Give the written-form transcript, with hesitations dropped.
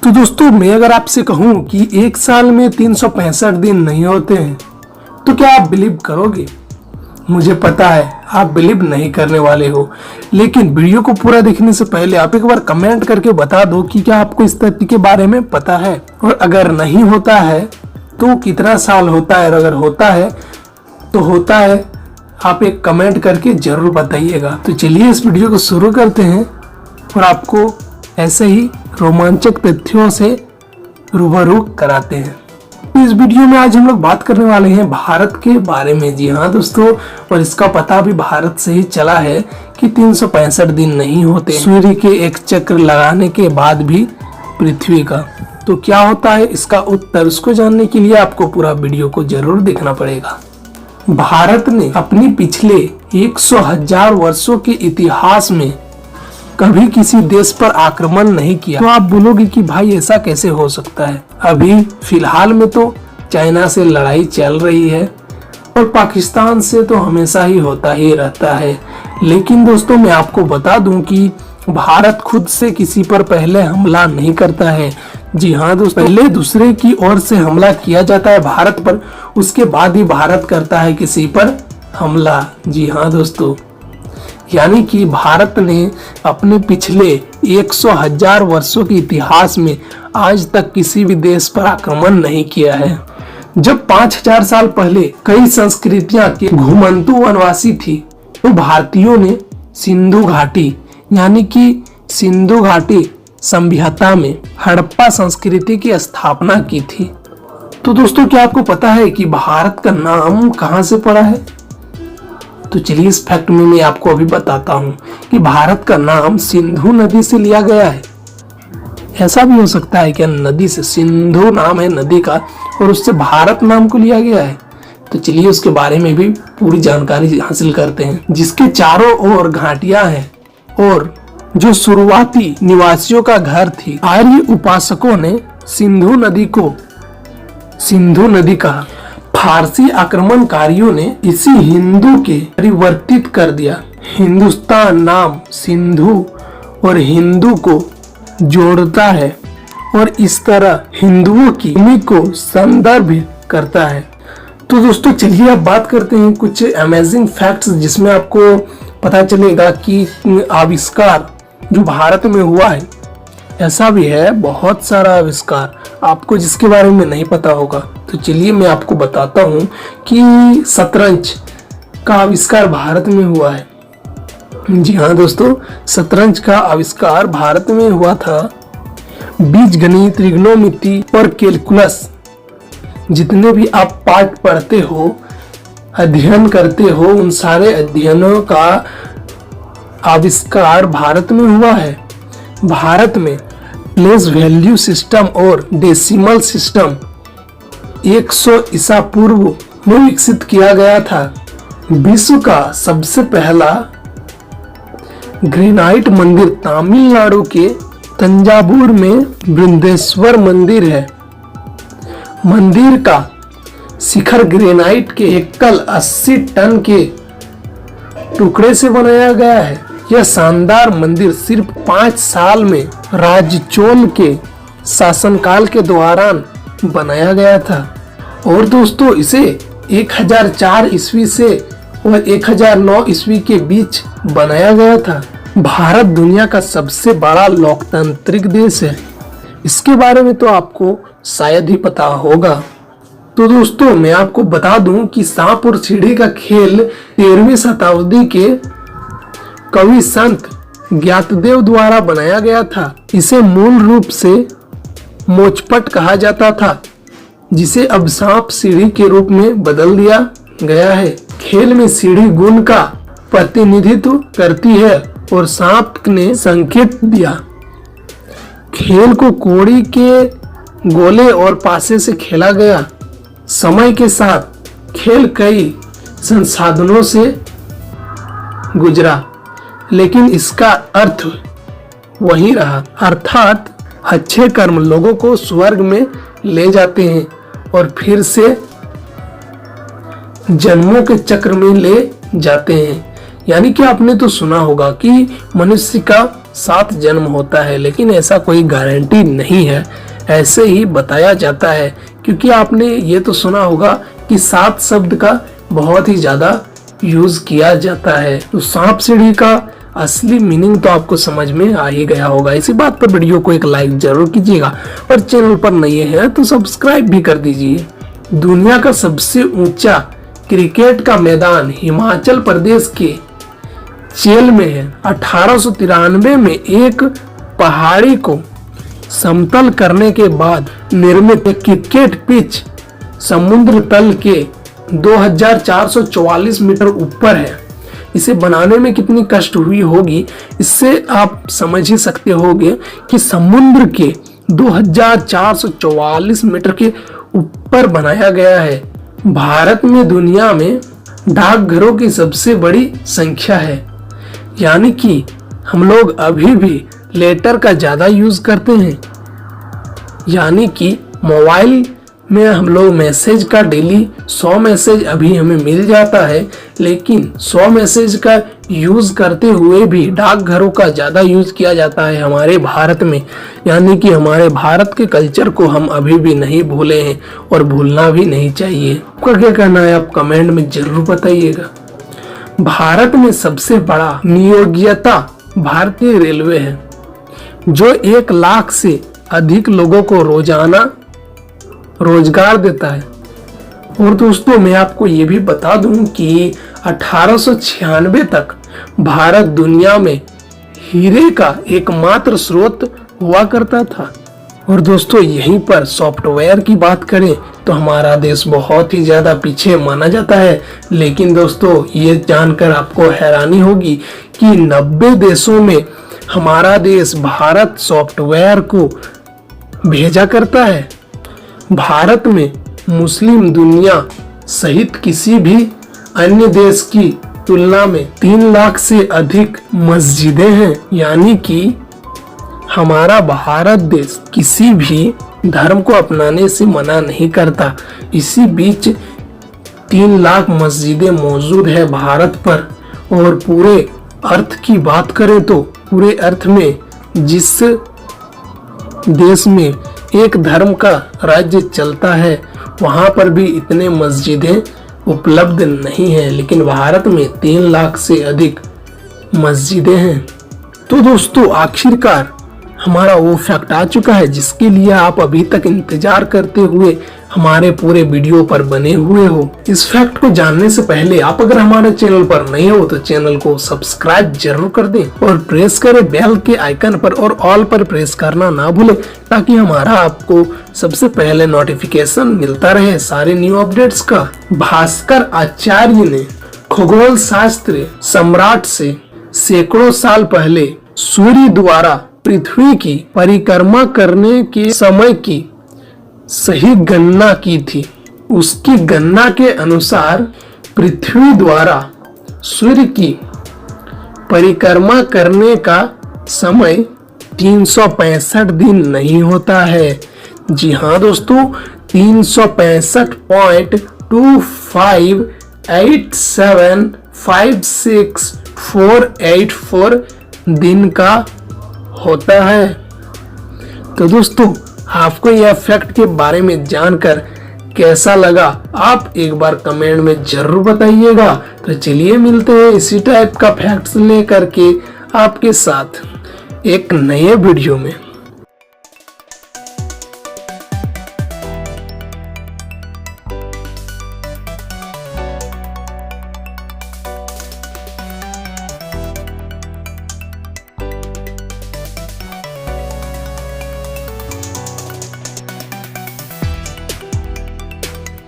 तो दोस्तों मैं अगर आपसे कहूं कि एक साल में 365 दिन नहीं होते हैं तो क्या आप बिलीव करोगे? मुझे पता है आप बिलीव नहीं करने वाले हो, लेकिन वीडियो को पूरा देखने से पहले आप एक बार कमेंट करके बता दो कि क्या आपको इस तथ्य के बारे में पता है, और अगर नहीं होता है तो कितना साल होता है, और अगर होता है तो होता है, आप एक कमेंट करके जरूर बताइएगा। तो चलिए इस वीडियो को शुरू करते हैं और आपको ऐसे ही रोमांचक तथ्यों से रूबरू कराते हैं। इस वीडियो में आज हम लोग बात करने वाले हैं भारत के बारे में। जी हाँ दोस्तों, और इसका पता भी भारत से ही चला है कि 365 दिन नहीं होते सूर्य के एक चक्र लगाने के बाद भी पृथ्वी का। तो क्या होता है इसका उत्तर, उसको जानने के लिए आपको पूरा वीडियो को जरूर देखना पड़ेगा। भारत ने अपनी पिछले 100,000 वर्षों के इतिहास में कभी किसी देश पर आक्रमण नहीं किया। तो आप बोलोगे कि भाई ऐसा कैसे हो सकता है? अभी फिलहाल में तो चाइना से लड़ाई चल रही है और पाकिस्तान से तो हमेशा ही होता ही रहता है। लेकिन दोस्तों मैं आपको बता दूं कि भारत खुद से किसी पर पहले हमला नहीं करता है। जी हाँ दोस्तों, पहले दूसरे की ओर से हमला किया जाता है भारत पर, उसके बाद ही भारत करता है किसी पर हमला। जी हाँ दोस्तों, यानी कि भारत ने अपने पिछले 100,000 वर्षों के इतिहास में आज तक किसी भी देश पर आक्रमण नहीं किया है। जब 5000 साल पहले कई संस्कृतियां के घुमंतु वनवासी थी तो भारतीयों ने सिंधु घाटी यानी कि सिंधु घाटी सभ्यता में हड़प्पा संस्कृति की स्थापना की थी। तो दोस्तों क्या आपको पता है कि भारत का नाम कहां से पड़ा है? तो चलिए इस फैक्ट में मैं आपको अभी बताता हूँ कि भारत का नाम सिंधु नदी से लिया गया है। ऐसा भी हो सकता है कि नदी से, सिंधु नाम है नदी का और उससे भारत नाम को लिया गया है। तो चलिए उसके बारे में भी पूरी जानकारी हासिल करते हैं। जिसके चारों ओर घाटियां हैं और जो शुरुआती निवासियों का घर थी, आर्य उपासकों ने सिंधु नदी कहा। फारसी आक्रमणकारियों ने इसी हिंदू के परिवर्तित कर दिया। हिंदुस्तान नाम सिंधु और हिंदू को जोड़ता है और इस तरह हिंदुओं की भूमि को संदर्भित करता है। तो दोस्तों चलिए अब बात करते हैं कुछ अमेजिंग फैक्ट्स जिसमें आपको पता चलेगा कि आविष्कार जो भारत में हुआ है, ऐसा भी है बहुत सारा आविष्कार आपको जिसके बारे में नहीं पता होगा। तो चलिए मैं आपको बताता हूँ कि शतरंज का आविष्कार भारत में हुआ है। जी हाँ दोस्तों, शतरंज का आविष्कार भारत में हुआ था। बीजगणित, त्रिग्नोमिति और कैलकुलस जितने भी आप पाठ पढ़ते हो, अध्ययन करते हो, उन सारे अध्ययनों का आविष्कार भारत में हुआ है। भारत में प्लेस वैल्यू सिस्टम और डेसिमल सिस्टम 100 ईसा पूर्व में विकसित किया गया था। विश्व का सबसे पहला ग्रेनाइट मंदिर तमिलनाडु के तंजावुर में बृहदेश्वर मंदिर है। मंदिर का शिखर ग्रेनाइट के एकल 80 टन के टुकड़े से बनाया गया है। यह शानदार मंदिर सिर्फ 5 साल में राजचोल के शासनकाल के दौरान बनाया गया था। और दोस्तों इसे 1004 ईस्वी से और 1009 ईस्वी के बीच बनाया गया था। भारत दुनिया का सबसे बड़ा लोकतांत्रिक देश है। इसके बारे में तो आपको शायद ही पता होगा। तो दोस्तों मैं आपको बता दूं कि सांप और सीढ़ी का खेल 13वीं शताब्दी के कवि संत ज्ञातदेव द्वारा बनाया गया था। इसे मूल रूप से मोचपट कहा जाता था, जिसे अब सांप सीढ़ी के रूप में बदल दिया गया है। खेल में सीढ़ी गुण का प्रतिनिधित्व करती है और सांप ने संकेत दिया। खेल को कौड़ी के गोले और पासे से खेला गया। समय के साथ खेल कई संसाधनों से गुजरा, लेकिन इसका अर्थ वही रहा, अर्थात अच्छे कर्म लोगों को स्वर्ग में ले जाते हैं और फिर से जन्मों के चक्र में ले जाते हैं। यानी कि आपने तो सुना होगा कि मनुष्य का 7 जन्म होता है, लेकिन ऐसा कोई गारंटी नहीं है, ऐसे ही बताया जाता है। क्योंकि आपने ये तो सुना होगा कि 7 शब्द का बहुत ही ज्यादा यूज किया जाता है। तो सांप सीढ़ी का असली मीनिंग तो आपको समझ में आ ही गया होगा। इसी बात पर वीडियो को एक लाइक जरूर कीजिएगा और चैनल पर नए हैं तो सब्सक्राइब भी कर दीजिए। दुनिया का सबसे ऊंचा क्रिकेट का मैदान हिमाचल प्रदेश के चेल में है। 1893 में एक पहाड़ी को समतल करने के बाद निर्मित क्रिकेट पिच समुद्र तल के 2444 मीटर ऊपर है। इसे बनाने में कितनी कष्ट हुई होगी, इससे आप समझ ही सकते होंगे कि समुद्र के 2444 मीटर के ऊपर बनाया गया है। भारत में दुनिया में डाकघरों की सबसे बड़ी संख्या है, यानी कि हम लोग अभी भी लेटर का ज्यादा यूज करते हैं। यानी कि मोबाइल में हम लोग मैसेज का डेली 100 मैसेज अभी हमें मिल जाता है, लेकिन 100 मैसेज का यूज करते हुए भी डाकघरों का ज्यादा यूज किया जाता है हमारे भारत में। यानी कि हमारे भारत के कल्चर को हम अभी भी नहीं भूले हैं और भूलना भी नहीं चाहिए। आपका क्या कहना है आप कमेंट में जरूर बताइएगा। भारत में सबसे बड़ा नियोजित भारतीय रेलवे है, जो 1 लाख से अधिक लोगों को रोजाना रोजगार देता है। और दोस्तों मैं आपको ये भी बता दूं कि 1896 तक भारत दुनिया में हीरे का एकमात्र स्रोत हुआ करता था। और दोस्तों यहीं पर सॉफ्टवेयर की बात करें तो हमारा देश बहुत ही ज्यादा पीछे माना जाता है। लेकिन दोस्तों ये जानकर आपको हैरानी होगी कि 90 देशों में हमारा देश भारत सॉफ्टवेयर को भेजा करता है। भारत में मुस्लिम दुनिया सहित किसी भी अन्य देश की तुलना में 3 लाख से अधिक मस्जिदें हैं। यानी कि हमारा भारत देश किसी भी धर्म को अपनाने से मना नहीं करता। इसी बीच 3 लाख मस्जिदें मौजूद है भारत पर। और पूरे अर्थ की बात करें तो पूरे अर्थ में जिस देश में एक धर्म का राज्य चलता है वहां पर भी इतने मस्जिदें उपलब्ध नहीं है, लेकिन भारत में 3 लाख से अधिक मस्जिदें हैं। तो दोस्तों आखिरकार हमारा वो फैक्ट आ चुका है जिसके लिए आप अभी तक इंतजार करते हुए हमारे पूरे वीडियो पर बने हुए हो। इस फैक्ट को जानने से पहले आप अगर हमारे चैनल पर नए हो तो चैनल को सब्सक्राइब जरूर कर दें और प्रेस करें बेल के आइकन पर और ऑल पर प्रेस करना ना भूलें, ताकि हमारा आपको सबसे पहले नोटिफिकेशन मिलता रहे सारे न्यू अपडेट्स का। भास्कर आचार्य ने खगोल शास्त्र सम्राट से सैकड़ों साल पहले सूर्य द्वारा पृथ्वी की परिक्रमा करने के समय की सही गणना की थी। उसकी गणना के अनुसार पृथ्वी द्वारा सूर्य की परिक्रमा करने का समय 365 दिन नहीं होता है। जी हाँ दोस्तों, 365.2587484 दिन का होता है। तो दोस्तों आपको यह फैक्ट के बारे में जानकर कैसा लगा आप एक बार कमेंट में जरूर बताइएगा। तो चलिए मिलते हैं इसी टाइप का फैक्ट्स लेकर के आपके साथ एक नए वीडियो में।